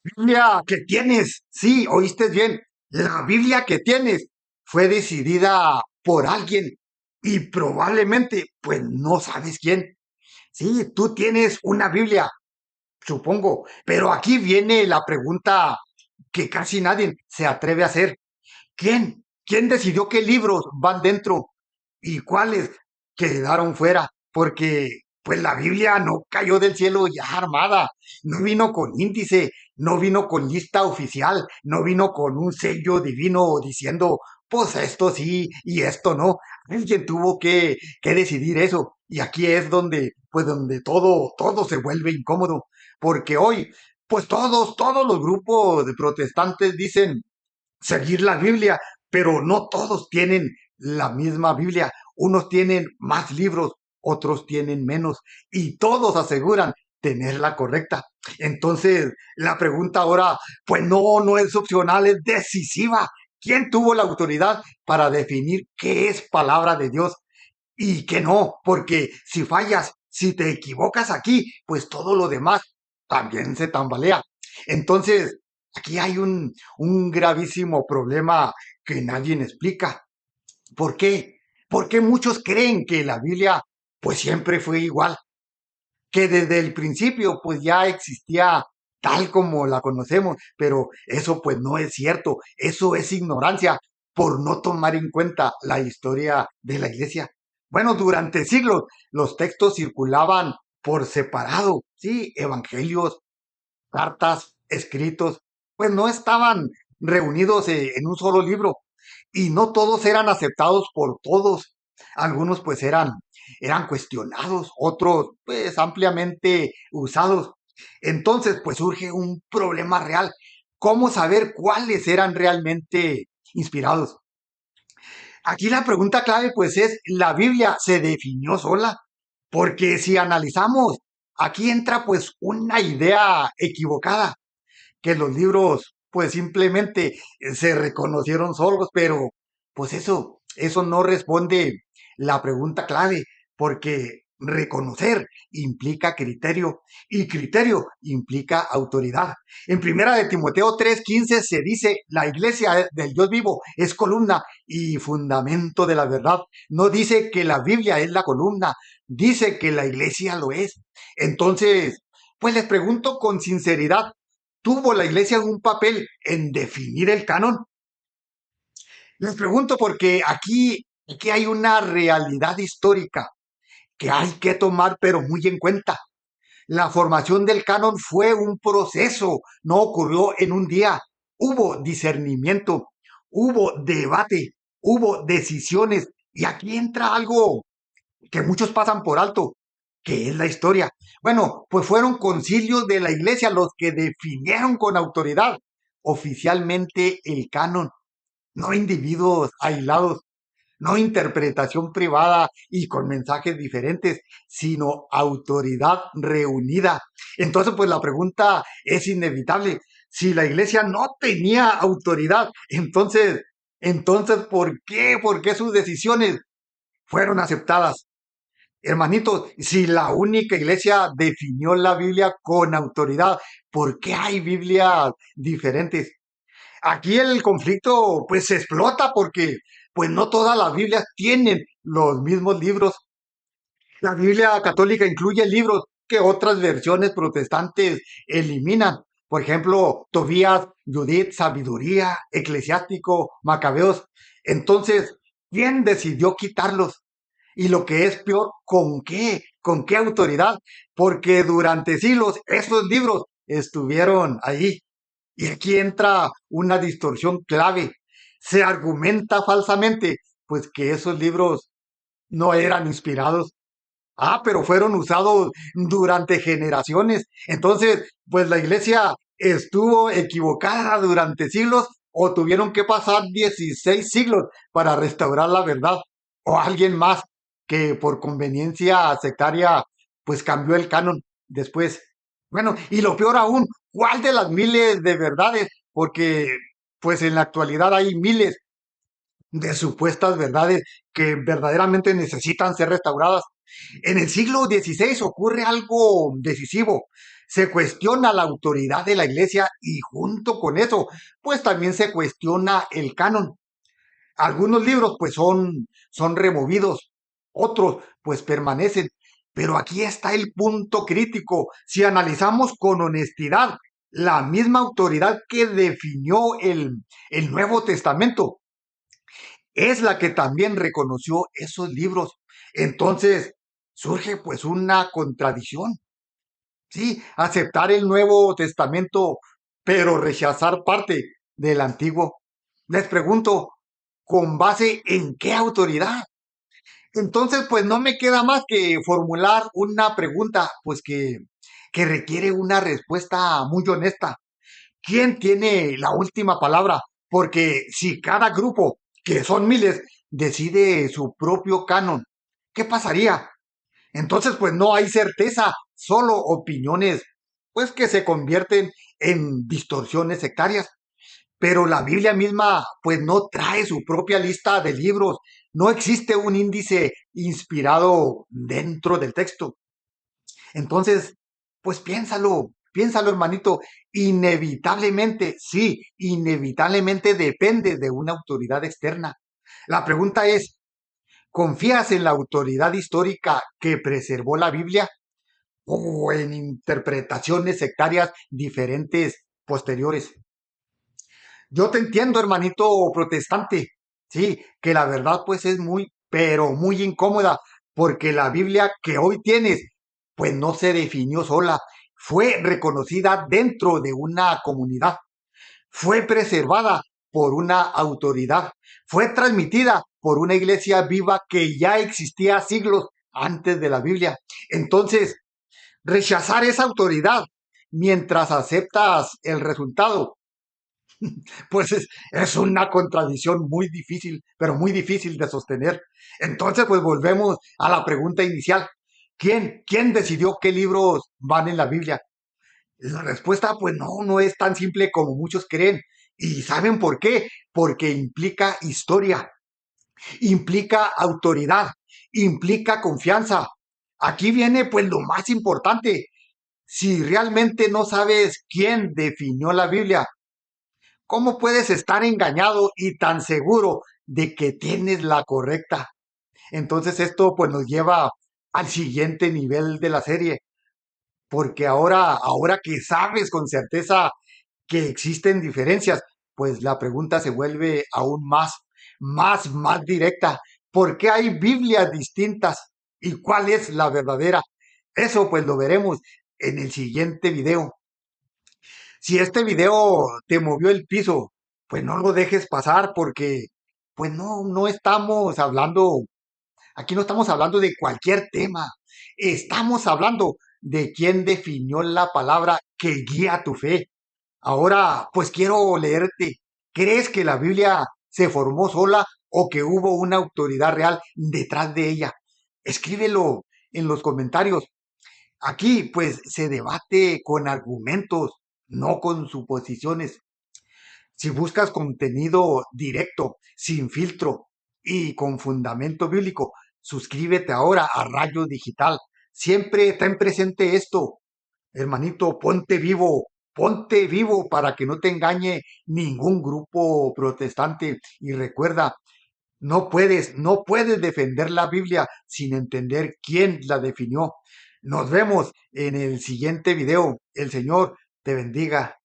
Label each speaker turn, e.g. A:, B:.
A: Biblia que tienes, sí, oíste bien, la Biblia que tienes fue decidida por alguien y probablemente, pues no sabes quién. Sí, tú tienes una Biblia, supongo, pero aquí viene la pregunta que casi nadie se atreve a hacer. ¿Quién? ¿Quién decidió qué libros van dentro y cuáles quedaron fuera? Porque pues la Biblia no cayó del cielo ya armada, no vino con índice, no vino con lista oficial, no vino con un sello divino diciendo, pues esto sí y esto no. Alguien tuvo que decidir eso. Y aquí es donde, pues donde todo se vuelve incómodo. Porque hoy, pues todos los grupos de protestantes dicen, seguir la Biblia, pero no todos tienen la misma Biblia. Unos tienen más libros, otros tienen menos, y todos aseguran tener la correcta. Entonces, la pregunta ahora, pues no es opcional, es decisiva. ¿Quién tuvo la autoridad para definir qué es palabra de Dios y qué no? Porque si fallas, si te equivocas aquí, pues todo lo demás también se tambalea. Entonces, aquí hay un gravísimo problema que nadie explica. ¿Por qué? Porque muchos creen que la Biblia pues siempre fue igual, que desde el principio pues ya existía tal como la conocemos, pero eso pues no es cierto, eso es ignorancia por no tomar en cuenta la historia de la iglesia. Bueno, durante siglos los textos circulaban por separado, sí, evangelios, cartas, escritos, pues no estaban reunidos en un solo libro y no todos eran aceptados por todos. Algunos pues eran cuestionados, otros pues ampliamente usados. Entonces pues surge un problema real. ¿Cómo saber cuáles eran realmente inspirados? Aquí la pregunta clave pues es, ¿la Biblia se definió sola? Porque si analizamos, aquí entra pues una idea equivocada que los libros pues simplemente se reconocieron solos, pero pues eso no responde la pregunta clave, porque reconocer implica criterio y criterio implica autoridad. En primera de Timoteo 3:15 se dice, la iglesia del Dios vivo es columna y fundamento de la verdad. No dice que la Biblia es la columna, dice que la iglesia lo es. Entonces, pues les pregunto con sinceridad, ¿tuvo la iglesia algún papel en definir el canon? Les pregunto porque aquí hay una realidad histórica que hay que tomar pero muy en cuenta. La formación del canon fue un proceso, no ocurrió en un día. Hubo discernimiento, hubo debate, hubo decisiones y aquí entra algo que muchos pasan por alto, que es la historia. Bueno, pues fueron concilios de la iglesia los que definieron con autoridad oficialmente el canon, no individuos aislados, no interpretación privada y con mensajes diferentes, sino autoridad reunida. Entonces, pues la pregunta es inevitable. Si la iglesia no tenía autoridad, entonces, ¿por qué? ¿Por qué sus decisiones fueron aceptadas? Hermanitos, si la única iglesia definió la Biblia con autoridad, ¿por qué hay Biblias diferentes? Aquí el conflicto pues se explota porque pues no todas las Biblias tienen los mismos libros. La Biblia católica incluye libros que otras versiones protestantes eliminan. Por ejemplo, Tobías, Judith, Sabiduría, Eclesiástico, Macabeos. Entonces, ¿quién decidió quitarlos? Y lo que es peor, ¿con qué? ¿Con qué autoridad? Porque durante siglos esos libros estuvieron ahí. Y aquí entra una distorsión clave. Se argumenta falsamente, pues que esos libros no eran inspirados. Ah, pero fueron usados durante generaciones. Entonces, pues la iglesia estuvo equivocada durante siglos o tuvieron que pasar 16 siglos para restaurar la verdad. O alguien más que por conveniencia sectaria, pues cambió el canon después. Bueno, y lo peor aún, ¿cuál de las miles de verdades? Porque pues en la actualidad hay miles de supuestas verdades que verdaderamente necesitan ser restauradas. En el siglo XVI ocurre algo decisivo. Se cuestiona la autoridad de la iglesia y junto con eso, pues también se cuestiona el canon. Algunos libros pues son removidos, otros pues permanecen. Pero aquí está el punto crítico. Si analizamos con honestidad, la misma autoridad que definió el Nuevo Testamento es la que también reconoció esos libros. Entonces surge pues una contradicción. Sí, aceptar el Nuevo Testamento, pero rechazar parte del Antiguo. Les pregunto, ¿con base en qué autoridad? Entonces, pues no me queda más que formular una pregunta, pues que requiere una respuesta muy honesta. ¿Quién tiene la última palabra? Porque si cada grupo, que son miles, decide su propio canon, ¿qué pasaría? Entonces, pues no hay certeza, solo opiniones, pues que se convierten en distorsiones sectarias. Pero la Biblia misma, pues no trae su propia lista de libros. No existe un índice inspirado dentro del texto. Entonces, pues piénsalo, hermanito. Inevitablemente, sí, inevitablemente depende de una autoridad externa. La pregunta es, ¿confías en la autoridad histórica que preservó la Biblia o en interpretaciones sectarias diferentes posteriores? Yo te entiendo, hermanito protestante, sí, que la verdad pues es muy, pero muy incómoda, porque la Biblia que hoy tienes, pues no se definió sola, fue reconocida dentro de una comunidad, fue preservada por una autoridad, fue transmitida por una iglesia viva que ya existía siglos antes de la Biblia. Entonces, rechazar esa autoridad mientras aceptas el resultado, pues es una contradicción muy difícil, pero muy difícil de sostener. Entonces, pues volvemos a la pregunta inicial. ¿Quién decidió qué libros van en la Biblia? La respuesta, pues no es tan simple como muchos creen. ¿Y saben por qué? Porque implica historia, implica autoridad, implica confianza. Aquí viene pues lo más importante. Si realmente no sabes quién definió la Biblia, ¿cómo puedes estar engañado y tan seguro de que tienes la correcta? Entonces esto pues nos lleva al siguiente nivel de la serie, porque ahora que sabes con certeza que existen diferencias, pues la pregunta se vuelve aún más directa. ¿Por qué hay Biblias distintas? ¿Y cuál es la verdadera? Eso pues lo veremos en el siguiente video. Si este video te movió el piso, pues no lo dejes pasar porque pues no estamos hablando, aquí no estamos hablando de cualquier tema. Estamos hablando de quién definió la palabra que guía tu fe. Ahora, pues quiero leerte. ¿Crees que la Biblia se formó sola o que hubo una autoridad real detrás de ella? Escríbelo en los comentarios. Aquí, pues, se debate con argumentos, no con suposiciones. Si buscas contenido directo, sin filtro y con fundamento bíblico, suscríbete ahora a Rayo Digital. Siempre ten presente esto, hermanito, ponte vivo para que no te engañe ningún grupo protestante. Y recuerda, no puedes defender la Biblia sin entender quién la definió. Nos vemos en el siguiente video. El Señor te bendiga.